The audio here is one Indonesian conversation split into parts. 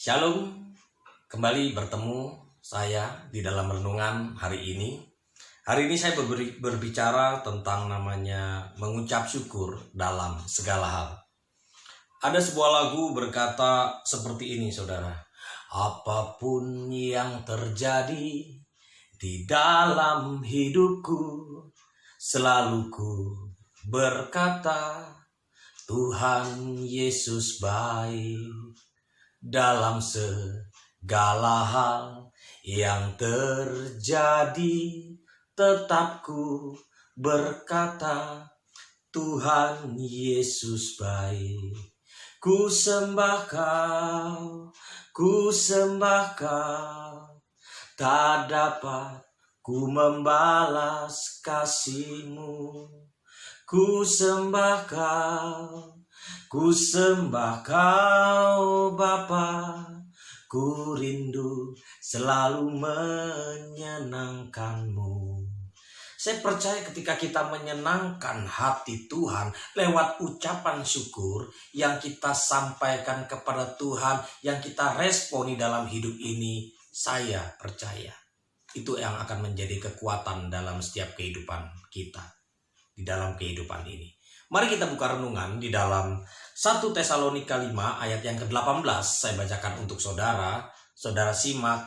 Shalom, kembali bertemu saya di dalam renungan hari ini. Hari ini saya berbicara tentang namanya mengucap syukur dalam segala hal. Ada sebuah lagu berkata seperti ini, saudara. Apapun yang terjadi di dalam hidupku, selalu ku berkata, Tuhan Yesus baik. Dalam segala hal yang terjadi, tetap ku berkata, Tuhan Yesus baik. Ku sembah kau, tak dapat ku membalas kasih-Mu. Ku sembah kau Bapa, ku rindu selalu menyenangkan-Mu. Saya percaya ketika kita menyenangkan hati Tuhan lewat ucapan syukur yang kita sampaikan kepada Tuhan, yang kita responi dalam hidup ini, saya percaya itu yang akan menjadi kekuatan dalam setiap kehidupan kita, di dalam kehidupan ini. Mari kita buka renungan di dalam 1 Tesalonika 5 ayat yang ke-18. Saya bacakan untuk saudara. Saudara simak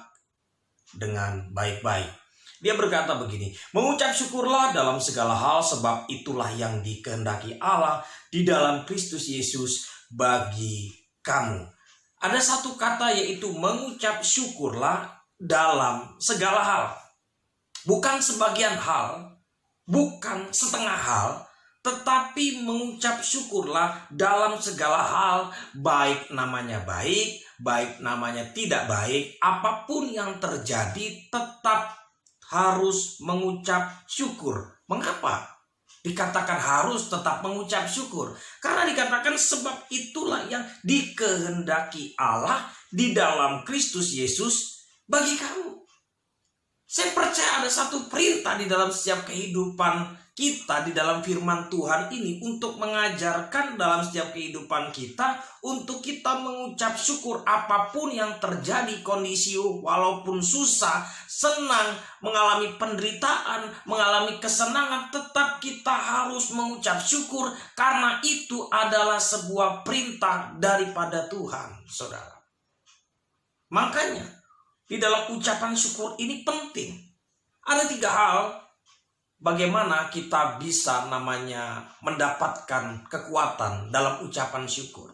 dengan baik-baik. Dia berkata begini, mengucap syukurlah dalam segala hal, sebab itulah yang dikehendaki Allah di dalam Kristus Yesus bagi kamu. Ada satu kata, yaitu mengucap syukurlah dalam segala hal. Bukan sebagian hal, bukan setengah hal, tetapi mengucap syukurlah dalam segala hal, baik namanya baik, baik namanya tidak baik, apapun yang terjadi tetap harus mengucap syukur. Mengapa dikatakan harus tetap mengucap syukur? Karena dikatakan sebab itulah yang dikehendaki Allah di dalam Kristus Yesus bagi kamu. Saya percaya ada satu perintah di dalam setiap kehidupan kita di dalam firman Tuhan ini untuk mengajarkan dalam setiap kehidupan kita untuk kita mengucap syukur apapun yang terjadi kondisi, walaupun susah, senang, mengalami penderitaan, mengalami kesenangan, tetap kita harus mengucap syukur karena itu adalah sebuah perintah daripada Tuhan, saudara. Makanya di dalam ucapan syukur ini penting. Ada 3 hal bagaimana kita bisa mendapatkan kekuatan dalam ucapan syukur.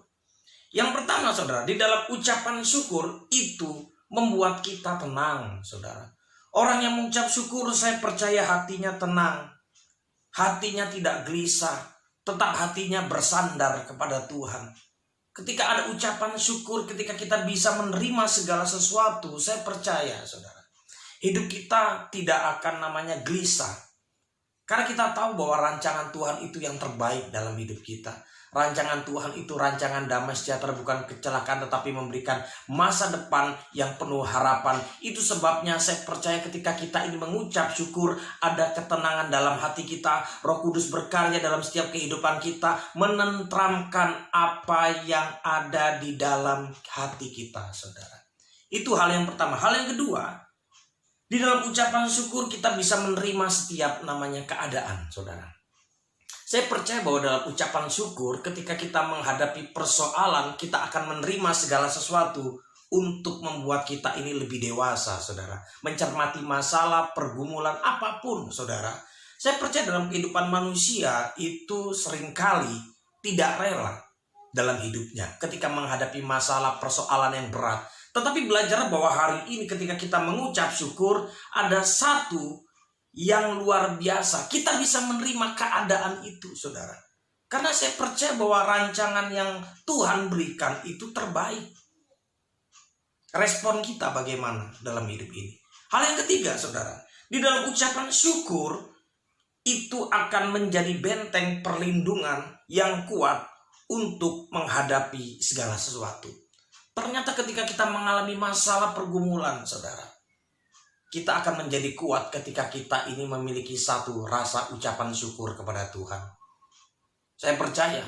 Yang pertama, saudara, di dalam ucapan syukur itu membuat kita tenang, saudara. Orang yang mengucap syukur, saya percaya hatinya tenang. Hatinya tidak gelisah, tetap hatinya bersandar kepada Tuhan. Ketika ada ucapan syukur, ketika kita bisa menerima segala sesuatu, saya percaya, saudara, hidup kita tidak akan gelisah. Karena kita tahu bahwa rancangan Tuhan itu yang terbaik dalam hidup kita. Rancangan Tuhan itu rancangan damai sejahtera, bukan kecelakaan, tetapi memberikan masa depan yang penuh harapan. Itu sebabnya saya percaya ketika kita ini mengucap syukur, ada ketenangan dalam hati kita. Roh Kudus berkarya dalam setiap kehidupan kita, menenteramkan apa yang ada di dalam hati kita, saudara. Itu hal yang pertama. Hal yang kedua, di dalam ucapan syukur kita bisa menerima setiap keadaan, saudara. Saya percaya bahwa dalam ucapan syukur ketika kita menghadapi persoalan, kita akan menerima segala sesuatu untuk membuat kita ini lebih dewasa, saudara. Mencermati masalah, pergumulan, apapun, saudara. Saya percaya dalam kehidupan manusia itu seringkali tidak rela dalam hidupnya ketika menghadapi masalah, persoalan yang berat. Tetapi belajar bahwa hari ini ketika kita mengucap syukur, ada satu yang luar biasa. Kita bisa menerima keadaan itu, saudara. Karena saya percaya bahwa rancangan yang Tuhan berikan itu terbaik. Respon kita bagaimana dalam hidup ini? Hal yang ketiga, saudara, di dalam ucapan syukur itu akan menjadi benteng perlindungan yang kuat untuk menghadapi segala sesuatu. Ternyata ketika kita mengalami masalah pergumulan, saudara, kita akan menjadi kuat ketika kita ini memiliki satu rasa ucapan syukur kepada Tuhan. Saya percaya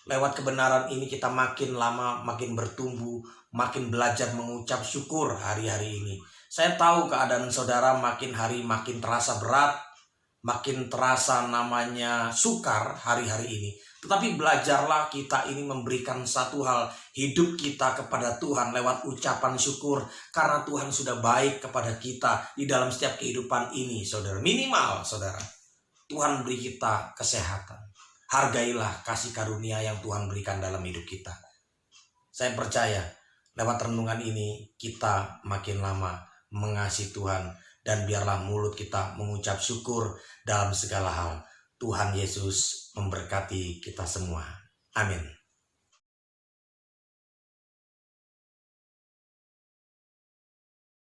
Lewat kebenaran ini kita makin lama makin bertumbuh, makin belajar mengucap syukur hari-hari ini. Saya tahu keadaan saudara makin hari makin terasa berat, makin terasa namanya sukar hari-hari ini. Tetapi belajarlah kita ini memberikan satu hal, hidup kita kepada Tuhan lewat ucapan syukur. Karena Tuhan sudah baik kepada kita di dalam setiap kehidupan ini, saudara. Minimal, saudara, Tuhan beri kita kesehatan. Hargailah kasih karunia yang Tuhan berikan dalam hidup kita. Saya percaya lewat renungan ini kita makin lama mengasihi Tuhan. Dan biarlah mulut kita mengucap syukur dalam segala hal. Tuhan Yesus memberkati kita semua. Amin.